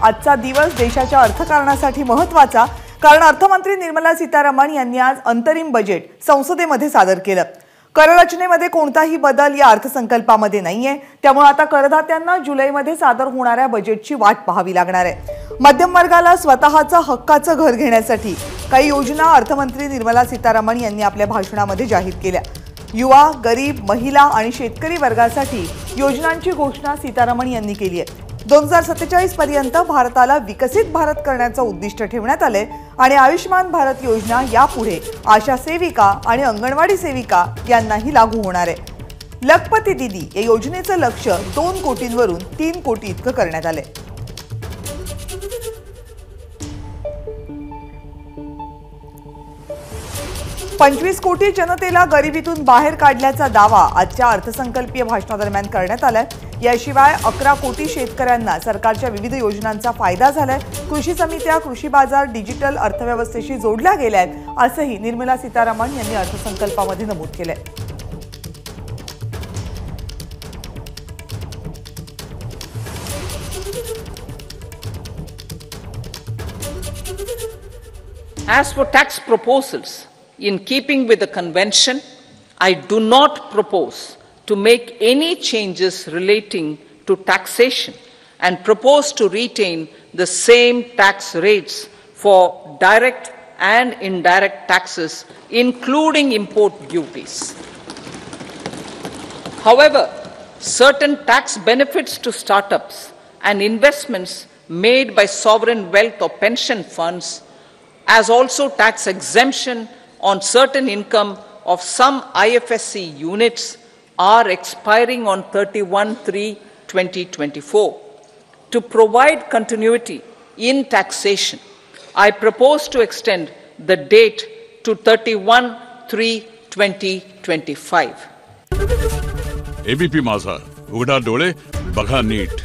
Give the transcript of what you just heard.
आजचा दिवस देशाच्या अर्थकारणासाठी महत्त्वाचा, कारण अर्थमंत्री निर्मला सीतारामन यांनी आज अंतरिम बजेट संसदेमध्ये सादर केलं। कररचनेमध्ये कोणताही बदल या अर्थसंकल्पामध्ये नाहीये, त्यामुळे आता करदात्यांना जुलैमध्ये सादर होणाऱ्या बजेटची वाट पाहावी लागणार आहे। मध्यम वर्गाला स्वतःचं हक्काचं घर घेण्यासाठी काही योजना अर्थमंत्री निर्मला सीतारामन यांनी आपल्या भाषणामध्ये जाहीर केल्या। युवा, गरीब, महिला आणि शेतकरी वर्गासाठी योजनांची घोषणा सीतारामन यांनी केली आहे। 2047 पर्यंत भारताला विकसित भारत करण्याचं उद्दिष्ट ठेवण्यात आले आणि आयुष्मान भारत योजना यापुढे आशा सेविका आणि अंगणवाडी सेविका यांनाही लागू होणार आहे। लखपती दीदी या योजनेचं लक्ष्य 2 कोटींवरून 3 कोटी इतकं करण्यात आले। पंचवीस कोटी जनतेला गरिबीतून बाहेर काढल्याचा दावा आजच्या अर्थसंकल्पीय भाषणादरम्यान करण्यात आलाय। याशिवाय 11 कोटी शेतकऱ्यांना सरकारच्या विविध योजनांचा फायदा झालाय। कृषी समित्या, कृषी बाजार डिजिटल अर्थव्यवस्थेशी जोडल्या गेल्या आहेत, असंही निर्मला सीतारामन यांनी अर्थसंकल्पामध्ये नमूद केलंय। As for tax proposals, in keeping with the convention, I do not propose to make any changes relating to taxation and propose to retain the same tax rates for direct and indirect taxes, including import duties. However, certain tax benefits to startups and investments made by sovereign wealth or pension funds, as also tax exemption on certain income of some IFSC units, are expiring on 31/3/2024. To provide continuity in taxation, I propose to extend the date to 31/3/2025. ABP माझा, उघडा डोळे बघा नीट।